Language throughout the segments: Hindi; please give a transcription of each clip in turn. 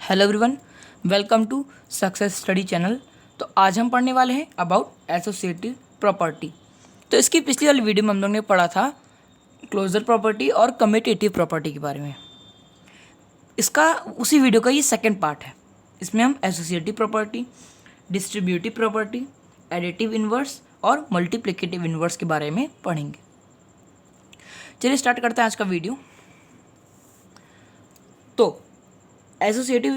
Hello everyone, welcome to success study channel. तो आज हम पढ़ने वाले हैं अबाउट एसोसिएटिव प्रॉपर्टी। तो इसकी पिछली वाली वीडियो में हम लोग ने पढ़ा था क्लोजर प्रॉपर्टी और कम्यूटेटिव प्रॉपर्टी के बारे में। इसका उसी वीडियो का ये सेकंड पार्ट है। इसमें हम associative property, distributive property, additive inverse और मल्टीप्लिकेटिव इन्वर्स के बारे में पढ़ेंगे। चलिए स्टार्ट करते हैं आज का वीडियो। तो एसोसिएटिव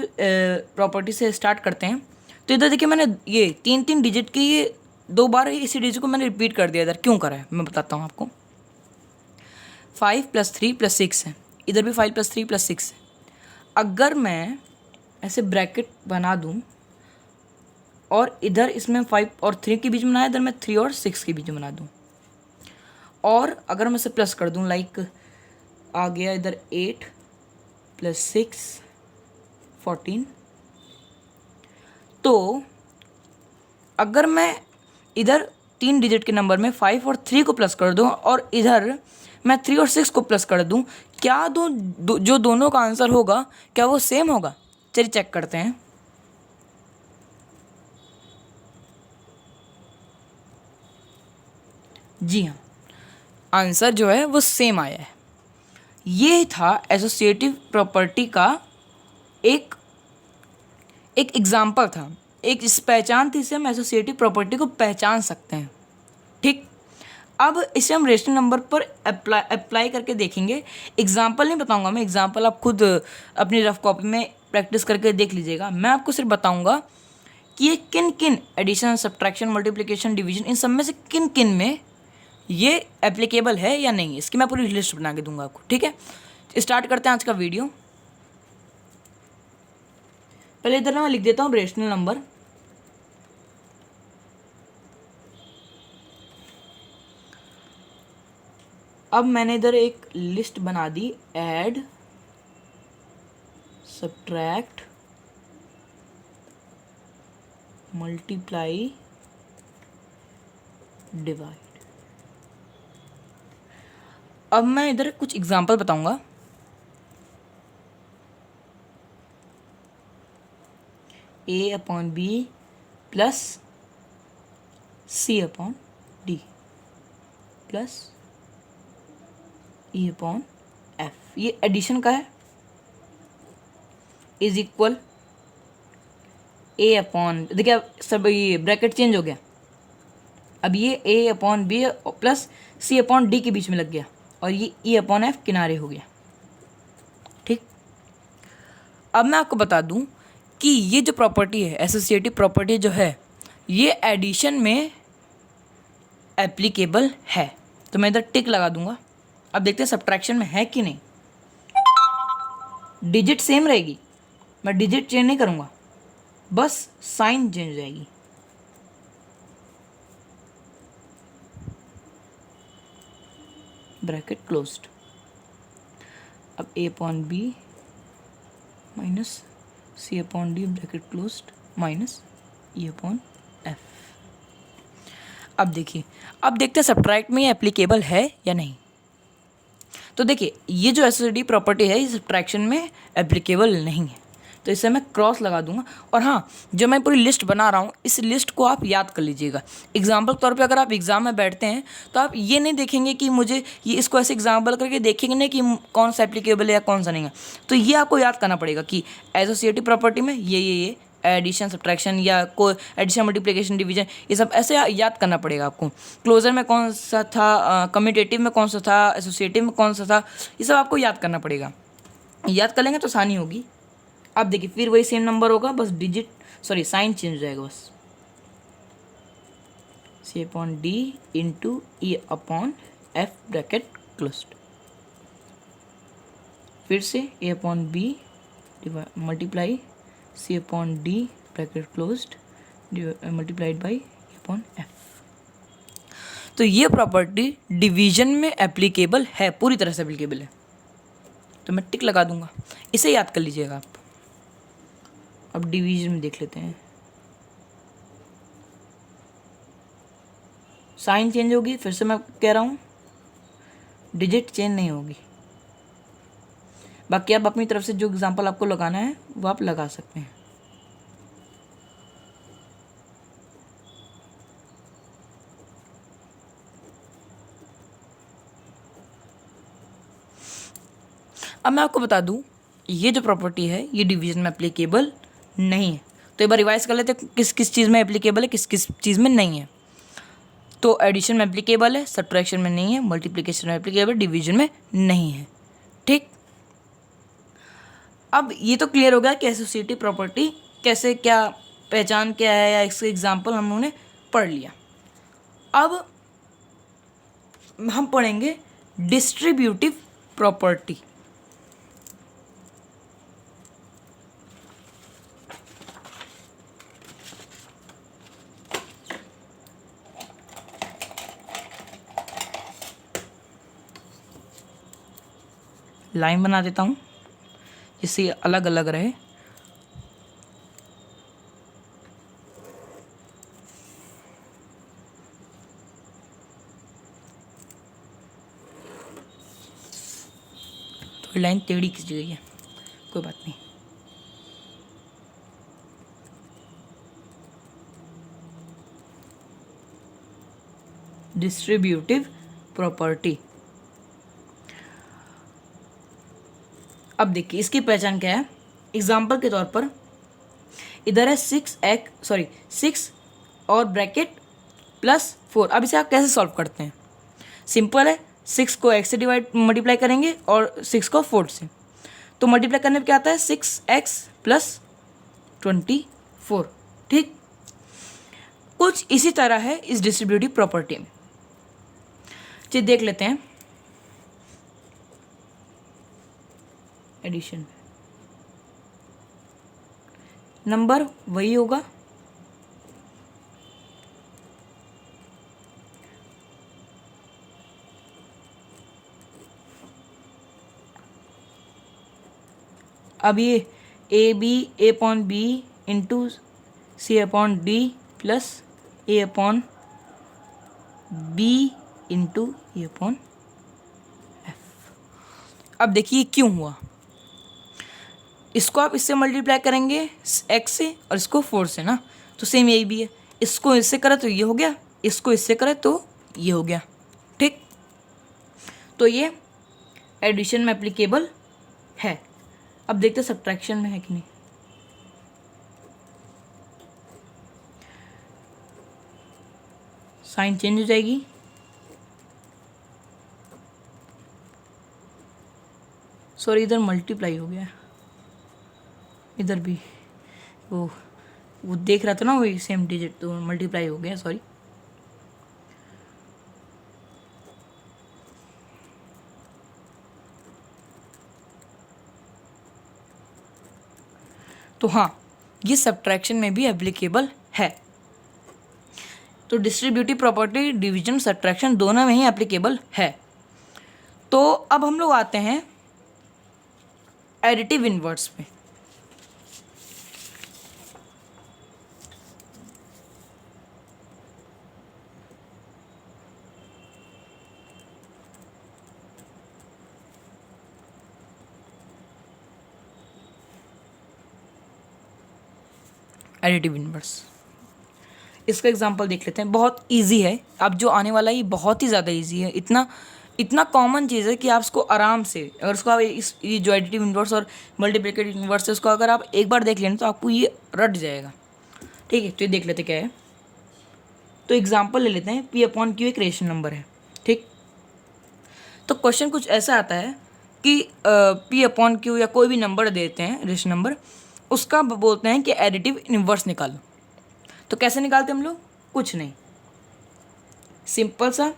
प्रॉपर्टी से स्टार्ट करते हैं। तो इधर देखिए, मैंने ये तीन डिजिट की ये दो बार इसी डिजिट को मैंने रिपीट कर दिया। इधर क्यों करा है मैं बताता हूँ आपको। 5 + 3 + 6 है, इधर भी 5 + 3 + 6 है। अगर मैं ऐसे ब्रैकेट बना दूँ और इधर इसमें 5 और 3 के बीच में बनाया, इधर मैं 3 और 6 के बीच में बना दूँ, और अगर मैं इसे प्लस कर दूँ, लाइक आ गया इधर 8 + 6 14। तो अगर मैं इधर 3 डिजिट के नंबर में 5 और 3 को प्लस कर दूं और इधर मैं 3 और 6 को प्लस कर दूं, क्या जो दोनों का आंसर होगा क्या वो सेम होगा? चलिए चेक करते हैं। जी हाँ, आंसर जो है वो सेम आया है। ये था एसोसिएटिव प्रॉपर्टी का एक एग्जाम्पल था, एक इस पहचान थी। इसे हम एसोसिएटिव प्रॉपर्टी को पहचान सकते हैं। ठीक, अब इसे हम रेशनल नंबर पर अप्लाई करके देखेंगे। एग्जाम्पल नहीं बताऊंगा मैं, एग्जाम्पल आप खुद अपनी रफ कॉपी में प्रैक्टिस करके देख लीजिएगा। मैं आपको सिर्फ बताऊंगा कि ये किन किन एडिशन, सब्ट्रैक्शन, मल्टीप्लिकेशन, डिवीजन, इन सब में से किन किन में ये एप्लीकेबल है या नहीं, इसकी मैं पूरी लिस्ट बना के दूंगा आपको। ठीक है, स्टार्ट करते हैं आज का वीडियो। पहले इधर मैं लिख देता हूँ रेशनल नंबर। अब मैंने इधर एक लिस्ट बना दी, ऐड, सब्ट्रैक्ट, मल्टीप्लाई, डिवाइड। अब मैं इधर कुछ एग्जांपल बताऊंगा। a/b plus c/d plus e/f, ये एडिशन का है, इज इक्वल देखिए अब सब ये ब्रैकेट चेंज हो गया। अब ये a/b प्लस c/d के बीच में लग गया और ये e/f किनारे हो गया। ठीक, अब मैं आपको बता दूं कि ये जो प्रॉपर्टी है, एसोसिएटिव प्रॉपर्टी जो है, ये एडिशन में एप्लीकेबल है। तो मैं इधर टिक लगा दूंगा। अब देखते हैं सब्ट्रैक्शन में है कि नहीं। डिजिट सेम रहेगी, मैं डिजिट चेंज नहीं करूंगा, बस साइन चेंज हो जाएगी। Bracket closed. अब a/b minus c/d bracket closed minus e/f। अब देखिए, अब देखते हैं सब्ट्रैक्ट में ये एप्लीकेबल है या नहीं। तो देखिए, ये जो एसोसिएटिव प्रॉपर्टी है, ये सब्ट्रैक्शन में एप्लीकेबल नहीं है, तो इसे मैं क्रॉस लगा दूंगा। और हाँ, जो मैं पूरी लिस्ट बना रहा हूँ, इस लिस्ट को आप याद कर लीजिएगा। एग्जाम्पल के तौर पे अगर आप एग्जाम में बैठते हैं तो आप ये नहीं देखेंगे कि मुझे ये, इसको ऐसे एग्जाम्पल करके देखेंगे नहीं कि कौन सा एप्लीकेबल है या कौन सा नहीं है। तो ये आपको याद करना पड़ेगा कि एसोसिएटिव प्रॉपर्टी में ये एडिशन, सब्ट्रैक्शन या कोई एडिशन, मल्टीप्लिकेशन, डिवीजन, ये सब ऐसे याद करना पड़ेगा आपको। क्लोजर में कौन सा था, कम्यूटेटिव में कौन सा था, एसोसिएटिव में कौन सा था, ये सब आपको याद करना पड़ेगा। याद कर लेंगे तो आसानी होगी। अब देखिए, फिर वही सेम नंबर होगा, बस साइन चेंज हो जाएगा बस। c/d into e/f bracket closed. फिर से a/b multiply c/d bracket closed multiplied by e/f। तो ये प्रॉपर्टी डिवीजन में एप्लीकेबल है, पूरी तरह से एप्लीकेबल है, तो मैं टिक लगा दूंगा। इसे याद कर लीजिएगा आप। अब डिवीजन में देख लेते हैं। साइन चेंज होगी, फिर से मैं कह रहा हूँ डिजिट चेंज नहीं होगी। बाकी आप अपनी तरफ से जो एग्जांपल आपको लगाना है वो आप लगा सकते हैं। अब मैं आपको बता दूं ये जो प्रॉपर्टी है ये डिवीजन में एप्लीकेबल नहीं है। तो एक बार रिवाइज कर लेते हैं किस किस चीज़ में एप्लीकेबल है, किस किस चीज़ में नहीं है। तो एडिशन में एप्लीकेबल है, सब्ट्रैक्शन में नहीं है, मल्टीप्लिकेशन में एप्लीकेबल, डिवीजन में नहीं है। ठीक, अब ये तो क्लियर हो गया कि एसोसिएटिव प्रॉपर्टी कैसे, क्या पहचान क्या है, या इसके एग्जाम्पल हम लोगों ने पढ़ लिया। अब हम पढ़ेंगे डिस्ट्रीब्यूटिव प्रॉपर्टी। लाइन बना देता हूँ जिससे ये अलग अलग रहे। तो लाइन टेढ़ी खींची गई है, कोई बात नहीं। डिस्ट्रीब्यूटिव प्रॉपर्टी, अब देखिए इसकी पहचान क्या है। एग्जाम्पल के तौर पर इधर है 6 और ब्रैकेट +4। अब इसे आप कैसे सॉल्व करते हैं? सिंपल है, 6 को x से मल्टीप्लाई करेंगे और 6 को 4 से। तो मल्टीप्लाई करने पर क्या आता है 6x + 24। ठीक, कुछ इसी तरह है इस डिस्ट्रीब्यूटिव प्रॉपर्टी में। चलिए देख लेते हैं। एडिशन नंबर वही होगा, अब ये A/B into C/D plus A/B into E/F। अब देखिए क्यों हुआ। इसको आप इससे मल्टीप्लाई करेंगे x से और इसको 4 से ना, तो सेम यही भी है। इसको इससे करें तो ये हो गया, इसको इससे करें तो ये हो गया। ठीक, तो ये एडिशन में एप्लीकेबल है। अब देखते हैं सब्ट्रैक्शन में है कि नहीं। साइन चेंज हो जाएगी, सॉरी इधर मल्टीप्लाई हो गया, इधर भी वो देख रहा था ना वही सेम डिजिट, तो मल्टीप्लाई हो गया, सॉरी। तो हाँ, ये सब्ट्रैक्शन में भी एप्लीकेबल है। तो डिस्ट्रीब्यूटिव प्रॉपर्टी डिवीजन सब्ट्रैक्शन दोनों में ही एप्लीकेबल है। तो अब हम लोग आते हैं एडिटिव इनवर्स पे। एडिटिव इनवर्स, इसका एग्जांपल देख लेते हैं। बहुत इजी है, अब जो आने वाला है ये बहुत ही ज़्यादा इजी है। इतना कॉमन चीज़ है कि आप इसको आराम से, अगर उसको आप ये जो एडिटिव इनवर्स और मल्टीप्लिकेटिव इनवर्स है उसको अगर आप एक बार देख लें तो आपको ये रट जाएगा। ठीक है, तो ये देख लेते क्या है। तो एग्जांपल ले लेते हैं, P/Q एक रेशनल नंबर है। ठीक, तो क्वेश्चन कुछ ऐसा आता है कि P/Q या कोई भी नंबर देते हैं रेशनल नंबर, उसका बोलते हैं कि एडिटिव इनवर्स निकालो। तो कैसे निकालते हम लोग? कुछ नहीं, सिंपल सा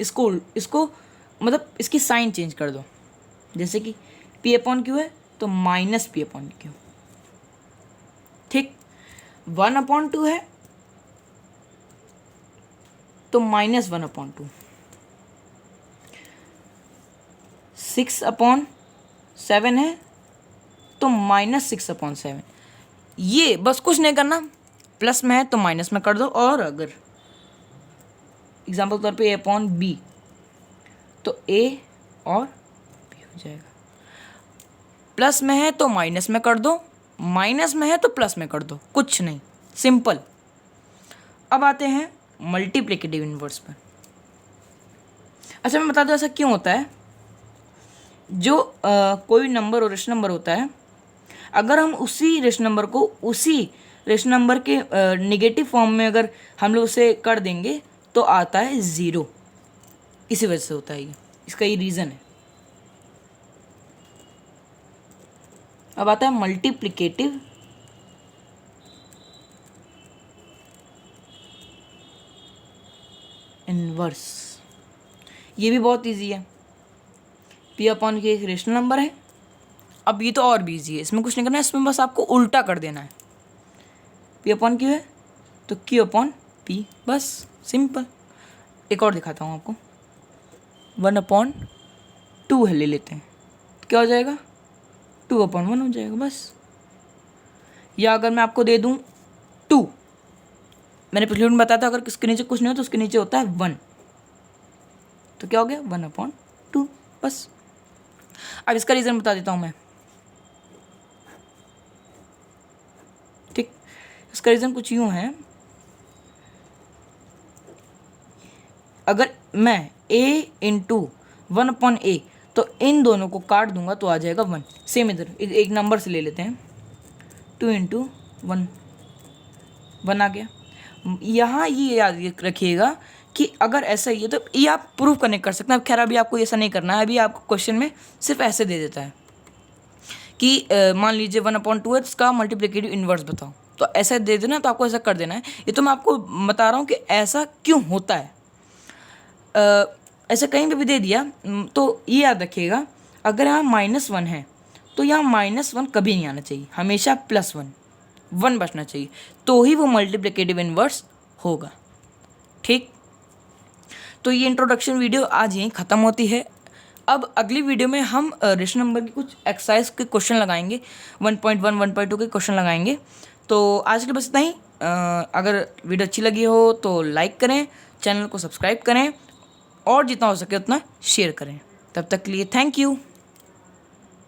इसको मतलब इसकी साइन चेंज कर दो। जैसे कि P/Q है तो -P/Q। ठीक, 1/2 है तो -1/2, 6/7 है तो -6/7। ये बस कुछ नहीं करना, प्लस में है तो माइनस में कर दो। और अगर एग्जाम्पल के तौर पे A/B तो A और B हो जाएगा। प्लस में है तो माइनस में कर दो, माइनस में है तो प्लस में कर दो, कुछ नहीं, सिंपल। अब आते हैं मल्टीप्लिकेटिव इन्वर्स पर। अच्छा मैं बता दूं ऐसा क्यों होता है। जो कोई नंबर और रेशनल नंबर होता है, अगर हम उसी रेशनल नंबर को उसी रेशनल नंबर के नेगेटिव फॉर्म में अगर हम लोग उसे कर देंगे तो आता है ज़ीरो। इसी वजह से होता है ये, इसका ये रीज़न है। अब आता है मल्टीप्लिकेटिव इन्वर्स। ये भी बहुत इजी है। पी अपॉन के एक रेशनल नंबर है। अब ये तो और भी इजी है, इसमें कुछ नहीं करना है, इसमें बस आपको उल्टा कर देना है। पी अपॉन क्यू है तो क्यू अपॉन पी, बस सिंपल। एक और दिखाता हूँ आपको, 1/2 है, ले लेते हैं, क्या हो जाएगा 2/1 हो जाएगा बस। या अगर मैं आपको दे दूँ 2, मैंने पिछले वीडियो में बताया था अगर किसके नीचे कुछ नहीं हो तो उसके नीचे होता है 1, तो क्या हो गया 1/2 बस। अब इसका रीज़न बता देता हूँ मैं, ठीक। इसका रीज़न कुछ यूँ है, अगर मैं a इंटू 1/a तो इन दोनों को काट दूंगा तो आ जाएगा 1। सेम इधर एक नंबर से ले लेते हैं, 2 इंटू 1, 1 आ गया। यहाँ ये याद रखिएगा कि अगर ऐसा ही है तो ये आप प्रूव करने कर सकते हैं। अब खैर अभी आपको ऐसा नहीं करना है, अभी आपको क्वेश्चन में सिर्फ ऐसे दे देता है कि मान लीजिए 1/2 है, इसका मल्टीप्लिकेटिव इन्वर्स बताओ, तो ऐसा दे देना, तो आपको ऐसा कर देना है। ये तो मैं आपको बता रहा हूँ कि ऐसा क्यों होता है। ऐसा कहीं भी दे दिया तो ये याद रखिएगा, अगर यहाँ -1 है तो यहाँ -1 कभी नहीं आना चाहिए, हमेशा +1 बचना चाहिए, तो ही वो मल्टीप्लिकेटिव इन्वर्स होगा, ठीक। तो ये इंट्रोडक्शन वीडियो आज यहीं ख़त्म होती है। अब अगली वीडियो में हम रेशनल नंबर की कुछ एक्सरसाइज के क्वेश्चन लगाएंगे, 1.1 1.2 के क्वेश्चन लगाएंगे। तो आज के बस इतना ही। अगर वीडियो अच्छी लगी हो तो लाइक करें, चैनल को सब्सक्राइब करें और जितना हो सके उतना शेयर करें। तब तक के लिए थैंक यू।